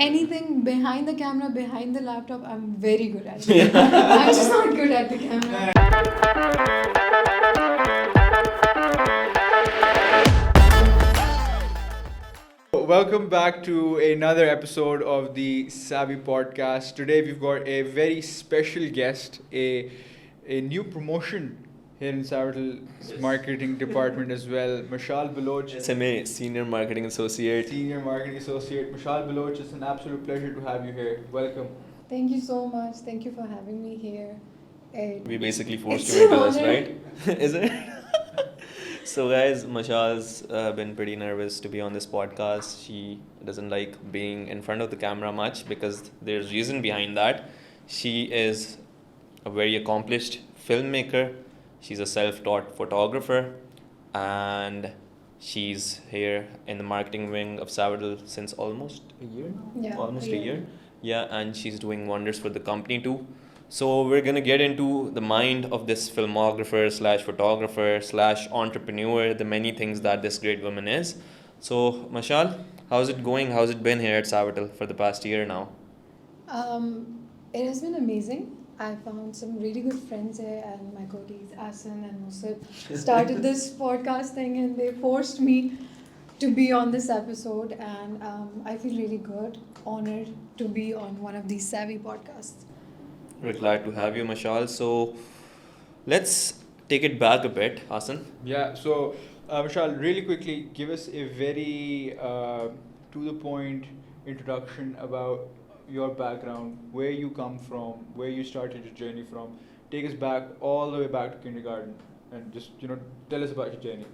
anything behind the camera, behind the laptop, I'm very good at it. I'm just not good at the camera. Welcome back to another episode of the Savvy podcast. Today we've got a very special guest, a new promotion here in Savvital's marketing department as well, Mashal Baloch. SMA, Senior Marketing Associate. Senior Marketing Associate. Mashal Baloch, it's an absolute pleasure to have you here. Welcome. Thank you so much. Thank you for having me here. We basically forced It's you into an this, honor. right? Is it? So, guys, Mashal's been pretty nervous to be on this podcast. She doesn't like being in front of the camera much because there's reason behind that. She is a very accomplished filmmaker. She's a self-taught photographer, and she's here in the marketing wing of Savvital since almost a year now. Yeah, Almost a yeah. year. Yeah, and she's doing wonders for the company too. So we're gonna get into the mind of this filmographer slash photographer slash entrepreneur, the many things that this great woman is. So Mashal, how's it going? How's it been here at Savvital for the past year now? It has been amazing. I found some really good friends here, and my colleagues Asan and Musab started this podcast thing, and they forced me to be on this episode, and I feel really good, honored to be on one of these savvy podcasts. We're glad to have you, Mashal. So let's take it back a bit, Hassan. Yeah, so Mashal, really quickly, give us a very to the point introduction about your background, where you come from, where you started your journey from. Take us back all the way back to kindergarten, and just tell us about your journey.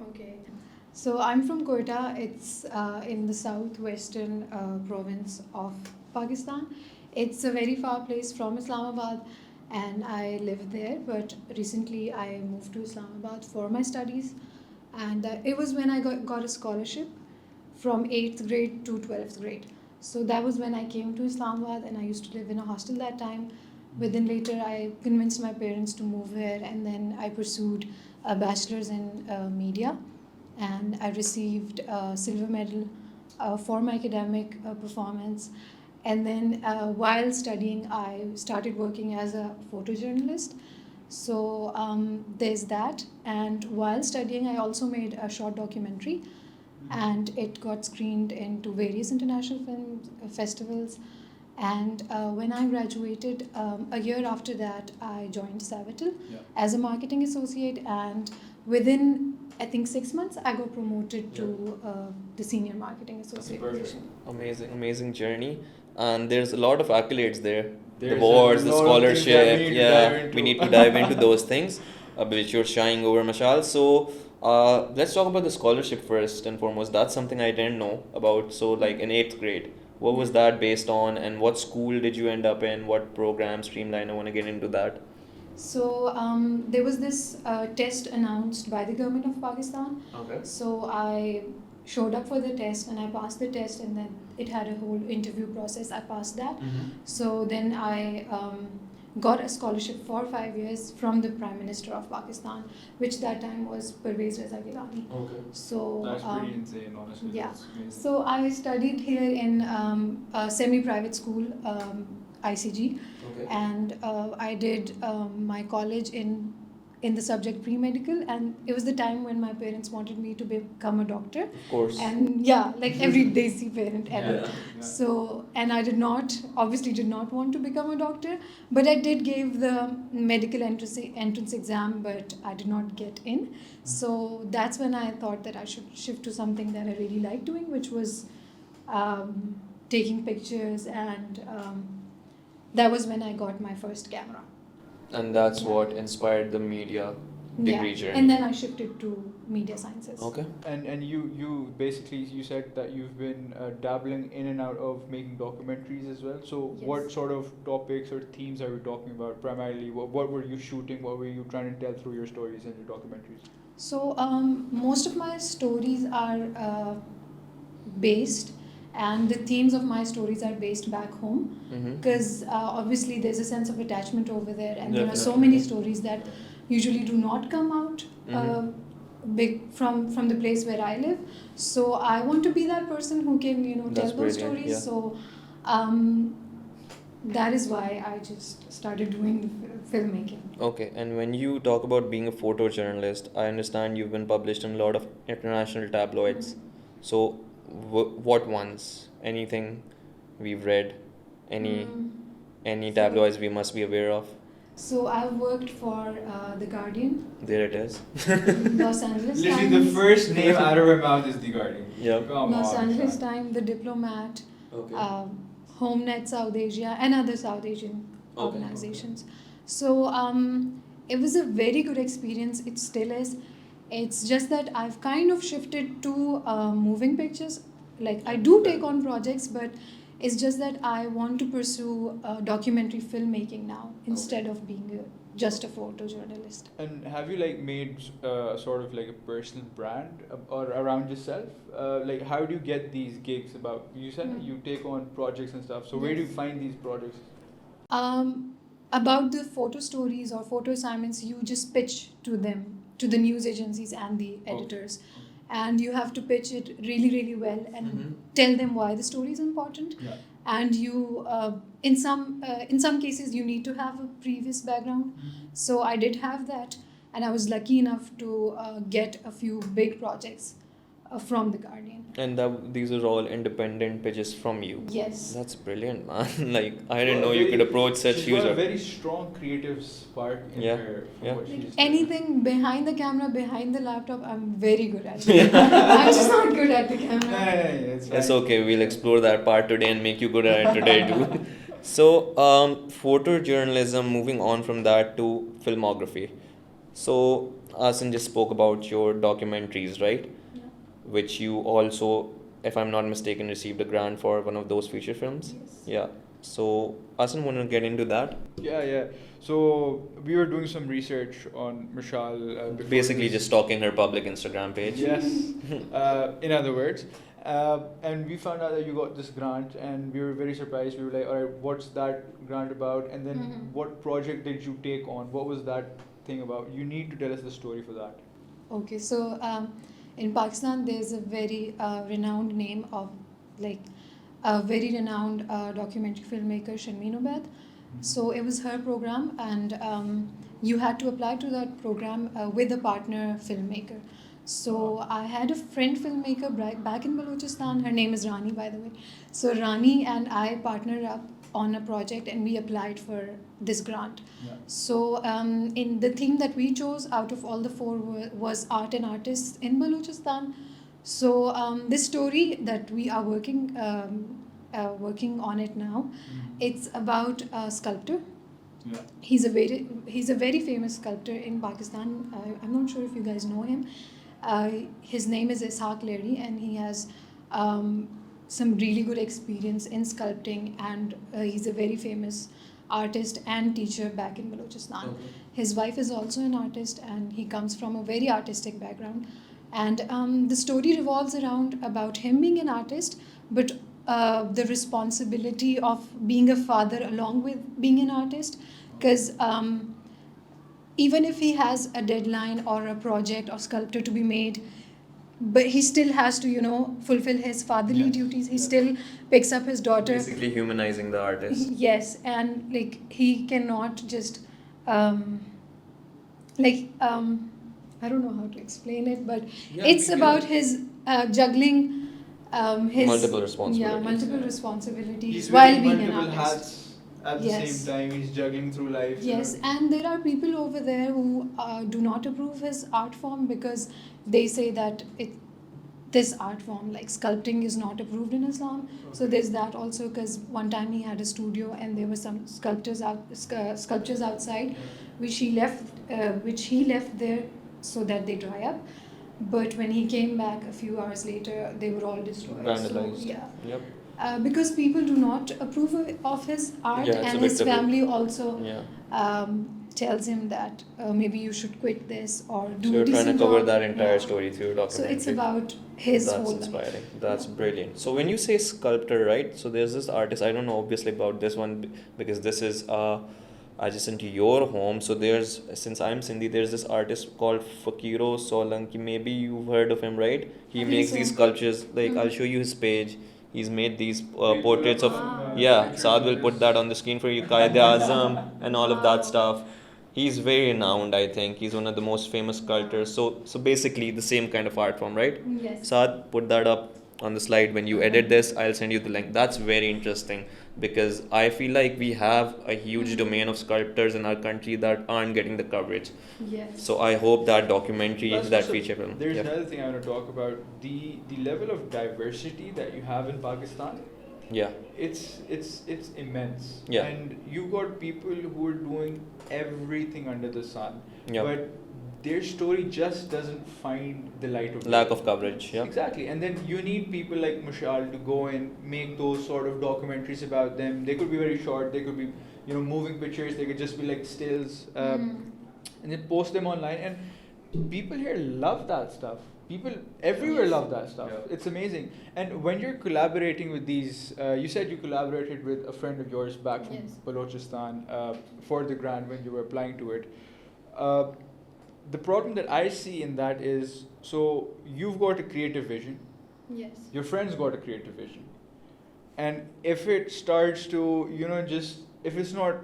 Okay. So I'm from Quetta. It's in the southwestern province of Pakistan. It's a very far place from Islamabad, and I lived there. But recently I moved to Islamabad for my studies, and it was when I got a scholarship from 8th grade to 12th grade. So that was when I came to Islamabad, and I used to live in a hostel that time. But then later I convinced my parents to move here, and then I pursued a bachelor's in media, and I received a silver medal for my academic performance. And then while studying, I started working as a photojournalist. So there's that. And while studying, I also made a short documentary, and it got screened into various international film festivals. And when I graduated, a year after that, I joined Savvital as a marketing associate, and within I think 6 months, I got promoted to the senior marketing associate position. Amazing journey. And there's a lot of accolades there. The There's awards, a the lot of things that scholarship. we need to Yeah, dive into. we need to dive into those things, which you're shying over, Mashal. So let's talk about the scholarship first and foremost. That's something I didn't know about. So, like in 8th grade, what was that based on, and what school did you end up in? What program, streamline? I want to get into that. So there was this test announced by the government of Pakistan. Okay. So I showed up for the test, and I passed the test, and then it had a whole interview process. I passed that. So then I got a scholarship for 5 years from the Prime Minister of Pakistan, which that time was Pervez Reza Gilani. Okay. So That's pretty insane, honestly. yeah. That's amazing. So I studied here in a semi-private school, ICG, Okay. and I did my college in the subject pre-medical, and it was the time when my parents wanted me to become a doctor, Of course. and yeah, like every desi parent ever. Yeah. So, and I obviously did not want to become a doctor, but I did give the medical entrance exam, but I did not get in. So that's when I thought that I should shift to something that I really like doing, which was taking pictures, and that was when I got my first camera. And that's what inspired the media degree journey. And then I shifted to media sciences. Okay. And you basically, you said that you've been dabbling in and out of making documentaries as well. So Yes. what sort of topics or themes are we talking about primarily? What were you shooting? What were you trying to tell through your stories and your documentaries? So most of my stories are based, and the themes of my stories are based back home, because obviously there's a sense of attachment over there, and there are so Definitely. many stories that usually do not come out big from the place where I live. So I want to be that person who can That's tell those brilliant, stories. yeah. So that is why I just started doing the filmmaking. Okay, and when you talk about being a photojournalist, I understand you've been published in a lot of international tabloids. So, what ones? Anything we've read? Any Mm. any So- tabloids we must be aware of? So I've worked for The Guardian, There it is. Los Angeles Literally, Times, the first name out of her mouth is The Guardian. Yep. Come Los on, Angeles Vishal. Times, The Diplomat, Okay. HomeNet South Asia, and other South Asian Okay. organizations. So it was a very good experience. It still is. It's just that I've kind of shifted to moving pictures. Like I do take on projects, but it's just that I want to pursue documentary filmmaking now instead of being just a photojournalist. And have you like made sort of like a personal brand or around yourself? Like how do you get these gigs? About you said you take on projects and stuff. So where do you Yes. find these projects? About the photo stories or photo assignments, you just pitch to them, to the news agencies and the editors. And you have to pitch it really, really well and tell them why the story is important. Yeah. And you, in some cases, you need to have a previous background. So I did have that, and I was lucky enough to get a few big projects from The Guardian. And these are all independent pitches from you. Yes. That's brilliant, man. Like I didn't know you could approach such She's huge. got a very strong creative spark in Yeah, her. From yeah. what Like she's anything behind the camera, behind the laptop, I'm very good at it. I'm just not good at the camera. It's It's okay. We'll explore that part today and make you good at it today too. So, photojournalism. Moving on from that to filmography. So, Asin just spoke about your documentaries, right? Yeah. Which you also, if I'm not mistaken, received a grant for one of those feature films. Yes. Yeah. So, Asin, want to get into that? Yeah. So we were doing some research on Mashal. Before Basically, this- just stalking her public Instagram page. Yes. In other words, and we found out that you got this grant, and we were very surprised. We were like, "All right, what's that grant about?" And then, what project did you take on? What was that thing about? You need to tell us the story for that. Okay, so in Pakistan, there's a very renowned name of like a very renowned documentary filmmaker, Sharmeen Obaid. So it was her program, and you had to apply to that program with a partner filmmaker. So I had a friend filmmaker back in Balochistan. Her name is Rani, by the way. So Rani and I partnered up on a project, and we applied for this grant. Yeah. So in the theme that we chose out of all the four was art and artists in Balochistan. So this story that we are working on it now, it's about a sculptor. Yeah. He's a very famous sculptor in Pakistan. I'm not sure if you guys know him. His name is Ishaq Leri, and he has some really good experience in sculpting, and he's a very famous artist and teacher back in Balochistan. Okay. His wife is also an artist, and he comes from a very artistic background. And the story revolves around about him being an artist, but the responsibility of being a father along with being an artist, because even if he has a deadline or a project or sculpture to be made, but he still has to fulfill his fatherly Yes. duties. He still picks up his daughter. Basically, humanizing the artist. Yes, and like he cannot just I don't know how to explain it, but it's about his juggling his Multiple responsibilities. Yeah, multiple responsibilities He's while wearing being an multiple artist. hats at the Yes. same time. He's juggling through life. Yes, and there are people over there who do not approve his art form because they say that this art form, like sculpting, is not approved in Islam. So there's that also, because one time he had a studio and there were some sculptures outside, which he left there so that they dry up. But when he came back a few hours later, they were all destroyed. Vandalized. So, yeah. Yep. Because people do not approve of his art, Yeah, it's a and bit his difficult. family also Yeah. tells him that maybe you should quit this or do So you're a trying to decent cover job. that entire Yeah. story through your So documentary. it's about his That's whole life. inspiring. That's Yeah. brilliant. So when you say sculptor, right? So there's this artist. I don't know obviously about this one because this is adjacent to your home. So there's, since I'm Sindhi, there's this artist called Fakiro Solanki. Maybe you've heard of him, right? He I think makes so. these sculptures. Like I'll Mhm. show you his page. He's made these We'll portraits pull of, up some, yeah. pictures Saad of will put this. that on the screen for you. Qaeda Azam and all of Wow. that stuff. He's very renowned, I think. He's one of the most famous sculptors. So basically the same kind of art form, right? Yes. Saad, put that up on the slide. When you edit this, I'll send you the link. That's very interesting because I feel like we have a huge domain of sculptors in our country that aren't getting the coverage. Yes. So I hope that documentary, Plus, that also, feature film. There's Yeah. another thing I want to talk about. The level of diversity that you have in Pakistan, Yeah. it's immense. Yeah. And you got people who are doing everything under the sun. Yeah. But their story just doesn't find the light of Lack day. of coverage. Yeah. Exactly. And then you need people like Mashal to go and make those sort of documentaries about them. They could be very short, they could be, moving pictures, they could just be like stills. And then post them online, and people here love that stuff. People everywhere love that stuff. Yeah. It's amazing. And when you're collaborating with these, you said you collaborated with a friend of yours back from Yes. Balochistan for the grant when you were applying to it. The problem that I see in that is, so you've got a creative vision, Yes. your friend's got a creative vision, and if it starts to, if it's not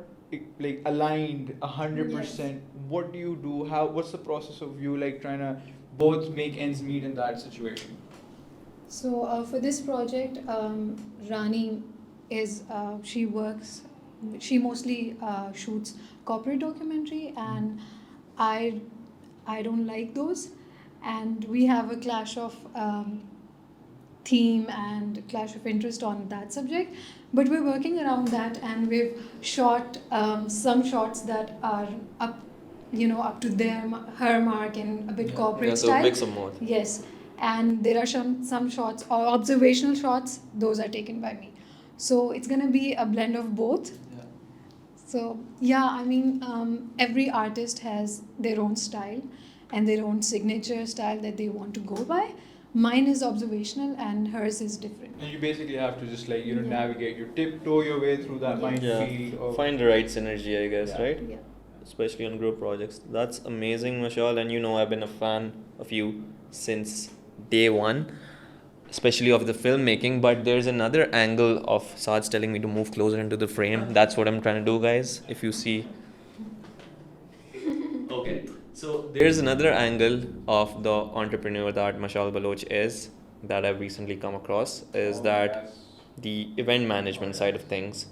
like aligned 100%, what do you do? What's the process of you like trying to both make ends meet in that situation? So for this project, Rani is she mostly shoots corporate documentary, and I don't like those, and we have a clash of theme and clash of interest on that subject, but we're working around that, and we've shot some shots that are up to her mark and a bit corporate Yeah, so style. mix of both. Yes, and there are some shots or observational shots. Those are taken by me. So it's gonna be a blend of both. So yeah, I mean, every artist has their own style and their own signature style that they want to go by. Mine is observational and hers is different. And you basically have to just like, Yeah. navigate, you tiptoe your way through that Yes. minefield of Find the right synergy, I guess, Yeah. right? Yeah. Especially on group projects. That's amazing, Mashal. And I've been a fan of you since day one, especially of the filmmaking. But there's another angle of Saad's telling me to move closer into the frame. That's what I'm trying to do, guys. If you see. Okay. So there's another angle of the entrepreneur that Mashal Baloch is, that I've recently come across, is that the event management side of things.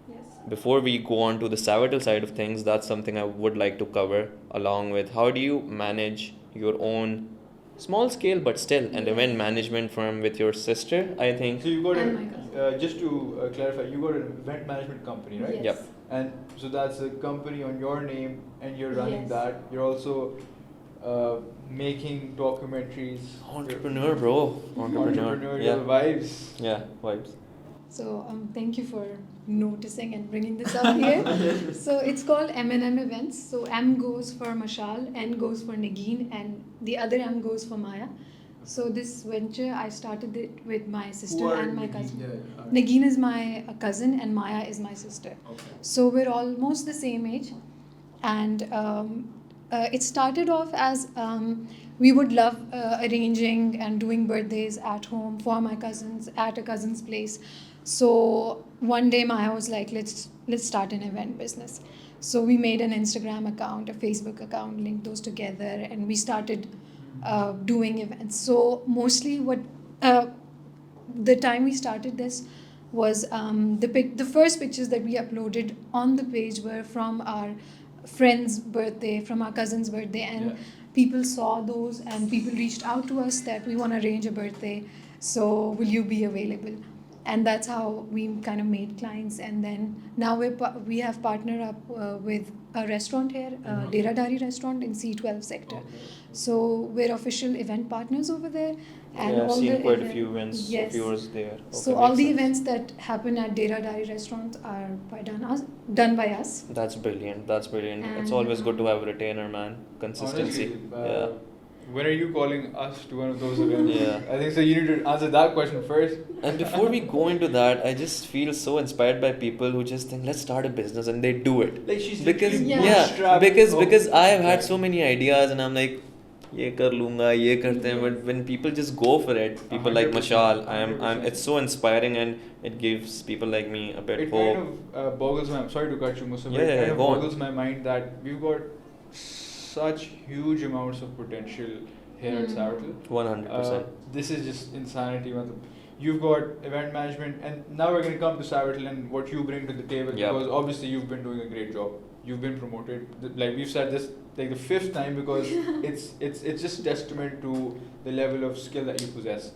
Yes. Before we go on to the Savvital side of things, that's something I would like to cover, along with how do you manage your own small scale but still an event management firm with your sister, I think. So you got And my cousin. just to clarify, you got an event management company, right? Yes. Yep. And so that's a company on your name, and you're running Yes. that. You're also making documentaries. Entrepreneur, bro. Entrepreneurial Yeah. vibes. Yeah, vibes. So thank you for noticing and bringing this up here. So it's called M&M Events. So M goes for Mashal, N goes for Nagin, and the other M goes for Maya. So this venture, I started it with my sister and my cousin. Nagin is my cousin and Maya is my sister. Okay. So we're almost the same age. And it started off as we would love arranging and doing birthdays at home for my cousins at a cousin's place. So one day Maya was like, let's start an event business. So we made an Instagram account, a Facebook account, linked those together, and we started doing events. So mostly the time we started this was the first pictures that we uploaded on the page were from our friend's birthday, from our cousin's birthday, and Yeah. people saw those and people reached out to us that we want to arrange a birthday, so will you be available? And that's how we kind of made clients. And then now we have partnered up with a restaurant here, Dera Dari restaurant in C12 sector. So we're official event partners over there. And Yeah, I've all seen the quite a few events Yes. of yours there. So Okay, all makes the sense. events that happen at Dera Dari restaurant are done by us. That's brilliant. That's brilliant. It's And, always good to have a retainer, man. Consistency. Honestly, Yeah. When are you calling us to one of those events? Yeah. I think so. You need to answer that question first. And before we go into that, I just feel so inspired by people who just think, let's start a business, and they do it. Like she's Because literally Yeah. bootstrapped. because I have had Right. so many ideas, and I'm like, ये कर लूँगा, ये करते हैं. But when people just go for it, people like 100%, Mashal, 100%. it's so inspiring, and it gives people like me a bit It hope. kind of boggles my. Sorry to cut you, Musa. But Yeah, it kind of go on. boggles my mind that we've got such huge amounts of potential here at Savvital. 100%. This is just insanity. matlab. You've got event management, and now we're going to come to Savvital and what you bring to the table. Yep. Because obviously you've been doing a great job. You've been promoted. Like we've said this like the 5th time because it's just testament to the level of skill that you possess.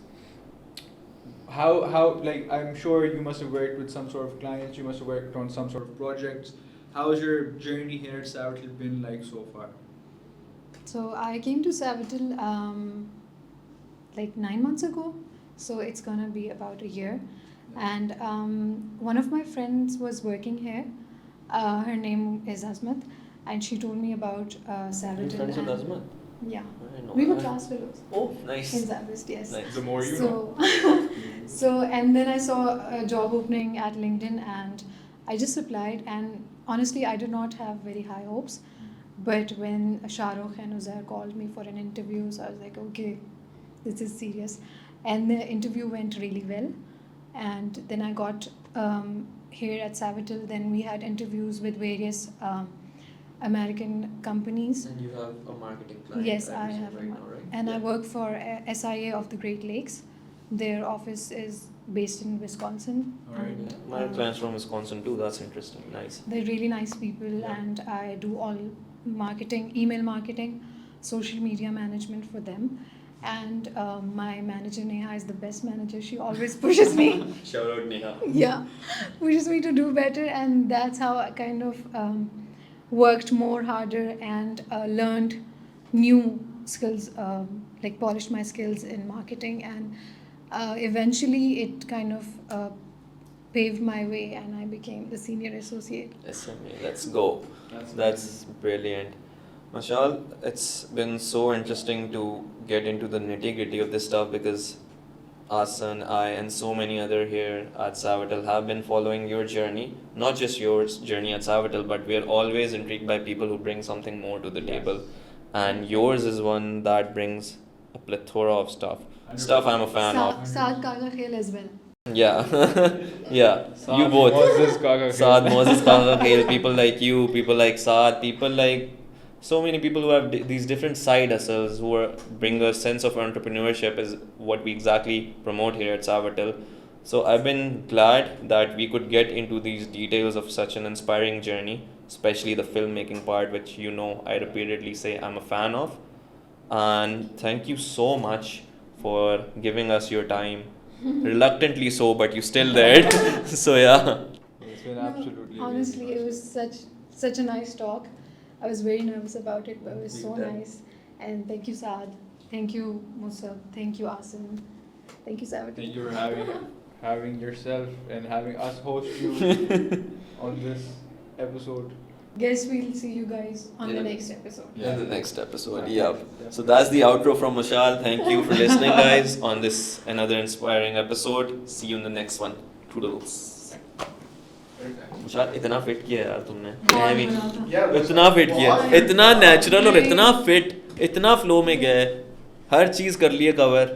How like I'm sure you must have worked with some sort of clients. You must have worked on some sort of projects. How's your journey here at Savvital been like so far? So I came to Savvital like 9 months ago. So it's gonna be about a year. And one of my friends was working here. Her name is Asmat, and she told me about Savvital. You're friends with and- Asmat? Yeah, I know we were that. class fellows Oh, nice. in Savvital. Yes. Nice. The more you know. So, so and then I saw a job opening at LinkedIn, and I just applied. And honestly, I did not have very high hopes. But when Shahrukh and Uzair called me for an interview, so I was like, okay, this is serious. And the interview went really well. And then I got here at Savvital. Then we had interviews with various American companies. And you have a marketing client. Yes, I have. right now, right? And I work for SIA of the Great Lakes. Their office is based in Wisconsin. Alright. And, My clients from Wisconsin too. That's interesting. Nice. they're really nice people, Yeah. and I do all marketing, email marketing, social media management for them. And my manager Neha is the best manager. She always pushes me. Shout out Neha. Yeah, pushes me to do better, and that's how I kind of worked more harder and learned new skills, like polished my skills in marketing, and eventually it kind of paved my way, and I became the senior associate. SMA, let's go. That's brilliant. Mashal, it's been so interesting to get into the nitty-gritty of this stuff because us and I and so many other here at Savvital have been following your journey. Not just your journey at Savvital, but we are always intrigued by people who bring something more to the table. And yours is one that brings a plethora of stuff. Stuff I'm a fan of. Saad Kaga Khel as well. Yeah. Yeah. You both. Moses Kaga Saad, Moses, Kaga Khel, people like you, people like Saad, people like so many people who have these different side hustles who bring a sense of entrepreneurship is what we exactly promote here at Savvital. So I've been glad that we could get into these details of such an inspiring journey, especially the filmmaking part, which you know I repeatedly say I'm a fan of. And thank you so much for giving us your time. Reluctantly so, but you still did. So yeah. It's been absolutely Honestly, amazing. it was such a nice talk. I was very nervous about it, but it was so Big time. nice. And thank you, Saad. Thank you, Musa. Thank you, Asim. Thank you, Savvital. Thank you for having yourself and having us host you on this episode. Guess we'll see you guys on Yeah. the next episode. In the next episode, yep. So that's the outro from Mashal. Thank you for listening, guys, on this another inspiring episode. See you in the next one. Toodles. मशाल इतना fit किया यार तुमने मैं भी इतना fit किया इतना नेचुरल और इतना फिट इतना फ्लो में गया है हर चीज़ कर लिए कवर